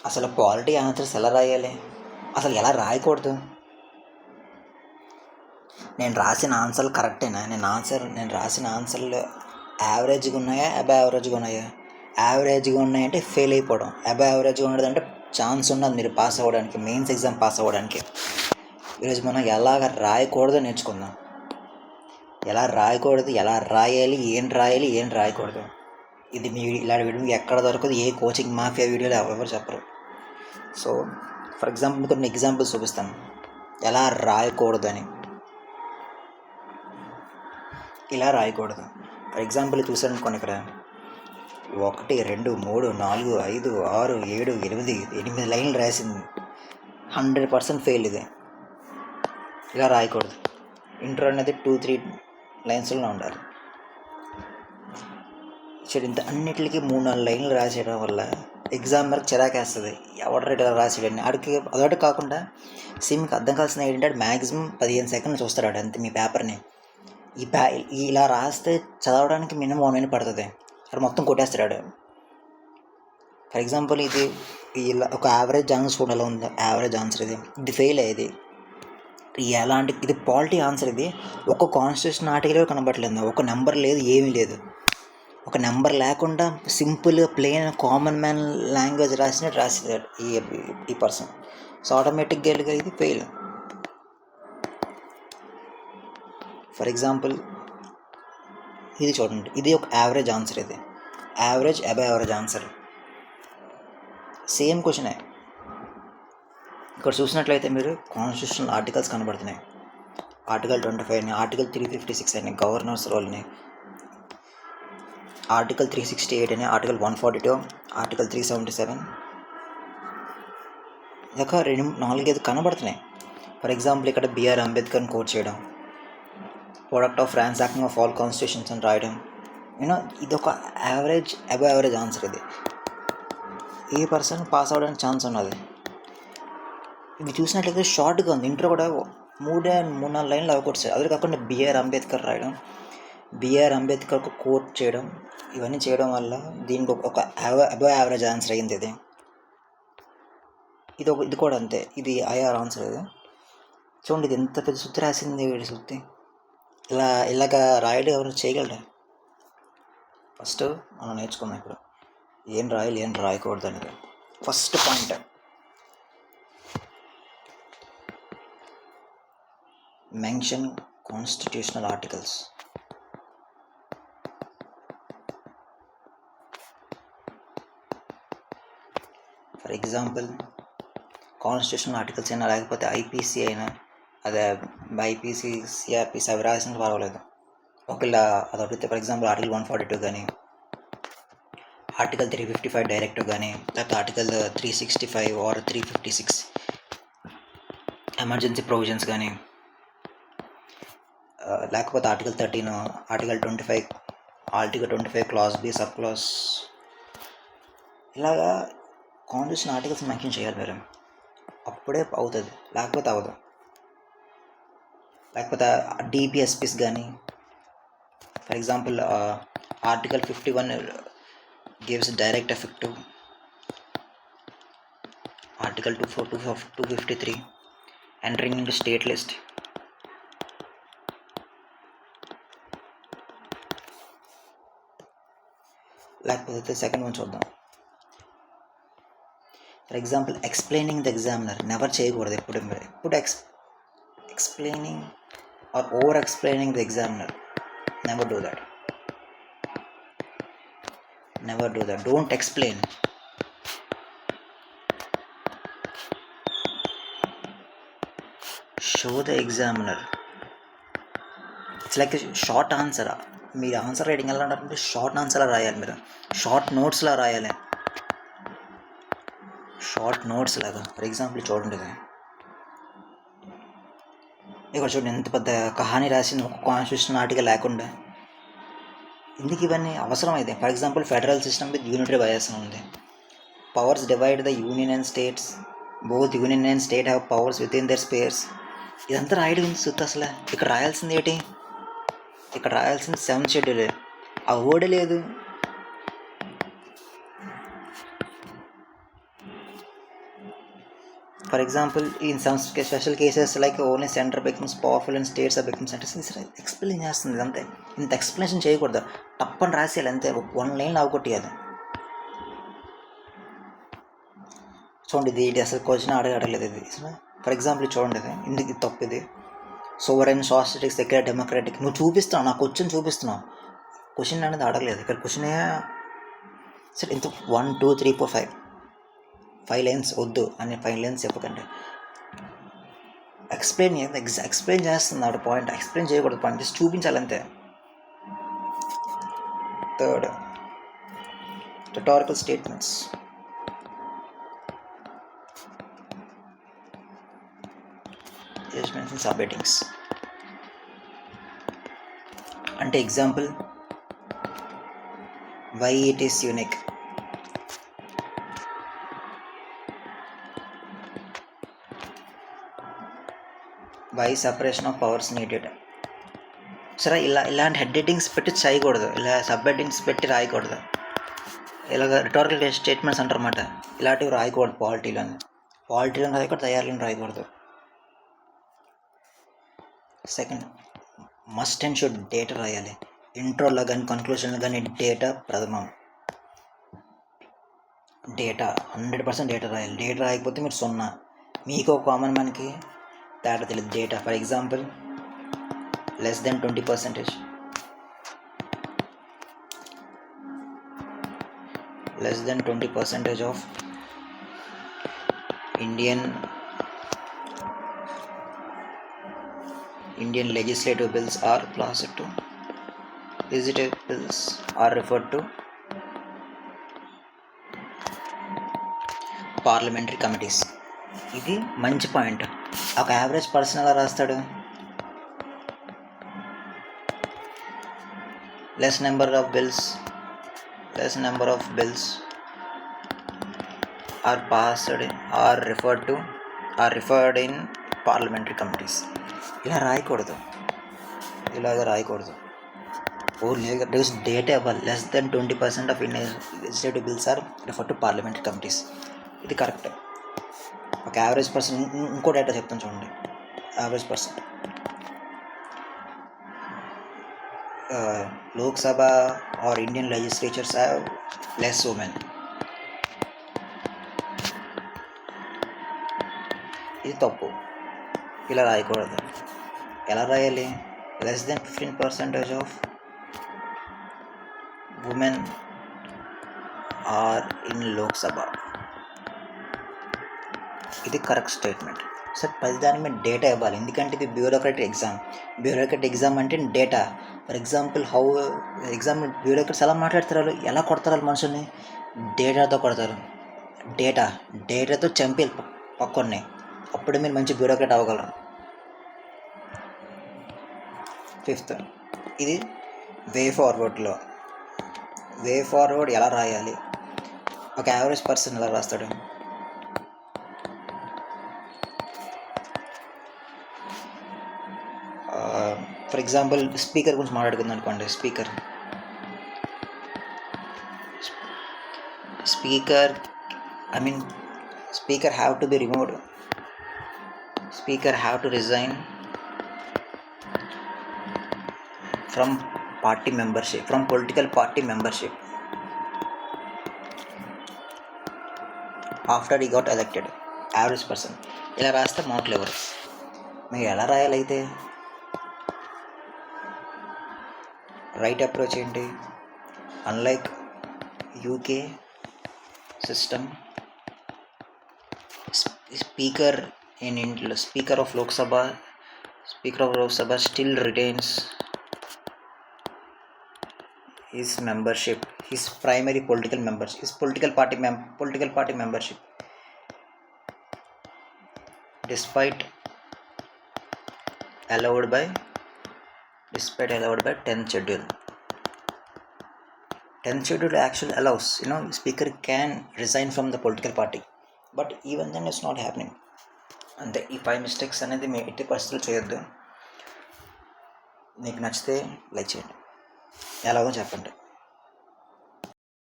అసలు polity answers ఎలా రాయాలి, అసలు ఎలా రాయకూడదు? నేను రాసిన ఆన్సర్లు కరెక్టేనా? నేను రాసిన ఆన్సర్లు యావరేజ్గా ఉన్నాయా, అబవ్ యావరేజ్గా ఉన్నాయా? యావరేజ్గా ఉన్నాయంటే ఫెయిల్ అయిపోవడం, అబవ్ యావరేజ్గా ఉన్నదంటే ఛాన్స్ ఉన్నది మీరు పాస్ అవ్వడానికి, మెయిన్స్ ఎగ్జామ్ పాస్ అవ్వడానికి. ఈరోజు మనం ఎలాగ రాయకూడదో నేర్చుకుందాం. ఎలా రాయకూడదు, ఎలా రాయాలి, ఏం రాయకూడదు. ఇది మీ ఇలాంటి వీడియో మీకు ఎక్కడ దొరకదు, ఏ కోచింగ్ మాఫియా వీడియోలో ఎవరు చెప్పరు. సో ఫర్ ఎగ్జాంపుల్ కొన్ని ఎగ్జాంపుల్స్ చూపిస్తాను ఎలా రాయకూడదు అని. ఇలా రాయకూడదు. ఫర్ ఎగ్జాంపుల్ చూసారనుకోండి, ఇక్కడ 1 2 3 4 5 6 7 8 లైన్లు రాసింది. 100% ఫెయిల్ ఇది. ఇలా రాయకూడదు. ఇంట్రో అనేది 2-3 లైన్స్లో ఉండాలి. చూడు, ఇంత అన్నిటికీ 3-4 లైన్లు రాసేయడం వల్ల ఎగ్జామినర్కి చిరాకేస్తుంది. ఎవడ రేట్ ఇలా రాసేయడండి ఆడికి. అదొకటి కాకుండా సిమ్కి అర్థం కావాల్సిన ఏంటంటే మ్యాక్సిమం 15 సెకండ్లు చూస్తాడు అంతే మీ పేపర్ని. ఇలా రాస్తే చదవడానికి మినిమం 1 మినిట్ పడుతుంది. అక్కడ మొత్తం కొట్టేస్తాడు. ఫర్ ఎగ్జాంపుల్ ఇది ఇలా ఒక యావరేజ్ ఆన్సర్ చూడ ఎలా ఉంది. యావరేజ్ ఆన్సర్ ఇది ఫెయిల్ అయ్యేది. ఇది పాలిటీ ఆన్సర్. ఇది ఒక కాన్స్టిట్యూషన్ ఆర్టికల్ కనబడలేదు, ఒక నెంబర్ లేదు, ఏమీ లేదు. ఒక నెంబర్ లేకుండా సింపుల్గా ప్లెయిన్ కామన్ మ్యాన్ లాంగ్వేజ్ రాసినాడు ఈ పర్సన్. సో ఆటోమేటిక్గా ఇది ఫెయిల్. ఫర్ ఎగ్జాంపుల్ ఇది చూడండి, ఇది ఒక యావరేజ్ ఆన్సర్. ఇది average above average answer. Same క్వశ్చనే. ఇక్కడ చూసినట్లయితే మీరు కాన్స్టిట్యూషనల్ ఆర్టికల్స్ కనబడుతున్నాయి. ఆర్టికల్ 25 ఆర్టికల్ 356 అని గవర్నర్స్ రోల్ని, ఆర్టికల్ 368 అని, ఆర్టికల్ 142, ఆర్టికల్ 377 ఇక 4-5 కనబడుతున్నాయి. ఫర్ ఎగ్జాంపుల్ ఇక్కడ బిఆర్ అంబేద్కర్ని కోట్ చేయడం, product of transaction of all constitutions అని రాయడం. ఇది ఒక యావరేజ్ అబవ్ యావరేజ్ ఆన్సర్. ఇది ఏ పర్సన్ పాస్ అవ్వడానికి ఛాన్స్ ఉన్నది. ఇది చూసినట్లయితే షార్ట్గా ఉంది. ఇంట్రో కూడా 3-4 లైన్లు అవకొచ్చాయి. అదే కాకుండా బిఆర్ అంబేద్కర్ రాయడం, బిఆర్ అంబేద్కర్కు కోట్ చేయడం, ఇవన్నీ చేయడం వల్ల దీనికి ఒక అబవ్ యావరేజ్ ఆన్సర్ అయింది. ఇది కూడా అంతే. ఇది ఐఆర్ ఆన్సర్. ఇది చూడండి, ఇది ఎంత పెద్ద సుత్తి రాసింది. వీడి సుత్తి ఇలాగా రాయడం ఎవరు చేయగలరా? ఫస్ట్ మనం నేర్చుకున్నాం ఇప్పుడు ఏం రాయాలి, ఏం రాయకూడదు అనేది. First point, mention constitutional articles. For example constitutional articles అయినా, లేకపోతే ఐపీసీ అయినా, అదే ఐపీసీ సిఆర్పిసి అవి రాసిన పర్వాలేదు. ఒకవేళ అది అడిగితే ఫర్ ఎగ్జాంపుల్ ఆర్టికల్ 142 కానీ, ఆర్టికల్ 355 డైరెక్టివ్ కానీ, లేకపోతే ఆర్టికల్ 365 ఆర్ 356 ఎమర్జెన్సీ ప్రొవిజన్స్ కానీ, లేకపోతే article 13, article 25 clause B sub clause, ఇలాగా కాన్స్టిట్యూషన్ ఆర్టికల్స్ మెన్షన్ చేయాలి మీరు. అప్పుడే అవుతుంది, లేకపోతే అవ్వదు. లేకపోతే డిపిఎస్పిస్ కానీ, for example article 51 gives direct effect to article 253 entering into state list. లేకపోతే సెకండ్ వన్ చూద్దాం. For example explaining the examiner never చేయకూడదు. ఎప్పుడు explaining or over explaining the examiner, never do that. Never do that. Don't explain. Show the examiner. It's like a short answer. మీరు answer writing ఎలా ఉంటారంటే short ఆన్సర్లా రాయాలి. మీరు short నోట్స్లా రాయాలి. Short notes లాగా. For example చూడండి, ఇక్కడ చూడండి ఎంత పెద్ద కహాని రాసింది ఒక కాన్స్టిట్యూషన్ ఆర్టికల్ లేకుండా. ఎందుకు ఇవన్నీ అవసరం అయితే? For example federal system with unitary bias ఉంది. Powers divide the union and states. Both union and state have powers within their spheres. ఇదంతా రాయడం సుత్తి. అసలు ఇక్కడ రాయాల్సింది ఏంటి? ఇక్కడ రాయాల్సింది 7th షెడ్యూల్. ఆ వర్డ్ లేదు. For example, in some special cases like only center becomes powerful and states are become centers, explain చేస్తుంది అంతే. ఇంత ఎక్స్ప్లెనేషన్ చేయకూడదు, తప్పని రాసేయాలి అంతే, 1 లైన్ అవగొట్టేయాలి. చూడండి ఇది అసలు క్వశ్చన్ అడగలేదు ఇది. ఫర్ ఎగ్జాంపుల్ చూడండి ఇది ఇందుకు తప్పు ఇది. సోవరెన్, సోషలిస్టిక్, సెక్యులర్, డెమోక్రాటిక్ నువ్వు చూపిస్తున్నావు, నా క్వశ్చన్ చూపిస్తున్నావు, క్వశ్చన్ అనేది అడగలేదు ఇక్కడ. క్వశ్చన్ సరే ఇంత 1 2 3 4 5 లైన్స్ వద్దు అని 5 లైన్స్ చెప్పకండి. ఎక్స్ప్లెయిన్ చేస్తున్నాడు పాయింట్, ఎక్స్ప్లెయిన్ చేయకూడదు పాయింట్, జస్ట్ చూపించాలంతే. Third, rhetorical statements. Just mention subheadings. అంటే example, why it is unique. why separation of powers needed. సరే ఇలాంటి హెడ్డింగ్స్ పెట్టి చేయకూడదు, ఇలా సబ్ హెడ్డింగ్స్ పెట్టి రాయకూడదు, ఇలాగ రిటారికల్ స్టేట్మెంట్స్ అంటారన్నమాట. ఇలాంటివి రాయకూడదు పాలిటీలోని రాయకూడదు, తయారీలను రాయకూడదు. Second, must and should data రాయాలి. ఇంట్రోలో కానీ కన్క్లూషన్లో కానీ డేటా ప్రథమం. డేటా 100% డేటా రాయాలి. డేటా రాయకపోతే మీరు 0. మీకు కామన్ మనకి తేడా తెలియదు. Data for example less than 20%, less than 20% of Indian legislative bills or legislative bills are referred to parliamentary committees. ఇది మంచి పాయింట్. ఒక యావరేజ్ పర్సన్ ఎలా రాస్తాడు? less number of bills are passed or referred in parliamentary committees. ఇలా రాయకూడదు, data ఇవ్వాలి. less than 20% of Indian legislative bills are referred to parliamentary committees. ఇది correct. ఒక యావరేజ్ పర్సన్, ఇంకో డేటా చెప్తాను చూడండి. Average person Lok Sabha or Indian legislatures have less women. ఇది తప్పు, ఇలా రాయకూడదు. ఎలా రాయాలి? less than 15% of women are in Lok Sabha. ఇది కరెక్ట్ స్టేట్మెంట్. సార్ ప్రతిదానికి మీరు డేటా ఇవ్వాలి, ఎందుకంటే ఇది బ్యూరోక్రటిక్ ఎగ్జామ్ అంటే డేటా. ఫర్ ఎగ్జాంపుల్ బ్యూరోక్రట్స్ ఎలా మాట్లాడతారు, ఎలా కొడతారు మనుషుల్ని? డేటాతో కొడతారు. డేటాతో చంపి పక్కనే, అప్పుడు మీరు మంచి బ్యూరోక్రట్ అవ్వగలరు. ఫిఫ్త్, ఇది వే ఫార్వర్డ్ ఎలా రాయాలి? ఒక యావరేజ్ పర్సన్ ఎలా రాస్తాడు? ఫర్ ఎగ్జాంపుల్ స్పీకర్ గురించి మాట్లాడుకుందాం అనుకోండి. Speaker have to be removed. Speaker have to resign from political party membership after he got elected. Average person ఇలా రాస్తే మార్కులు ఎవరు? మీరు ఎలా రాయాలైతే? రైట్ అప్రోచ్ ఏంటి? Unlike UK system, speaker of Lok Sabha still retains his membership, his primary political membership, his political party membership despite allowed by 10th schedule. 10th schedule actually allows, speaker can resign from the political party, but even then it's not happening. And ఈ 5 mistakes అనేది మీ ఎట్టి పరిస్థితులు చేయొద్దు. మీకు నచ్చితే like చేయండి, ఎలాగో చెప్పండి.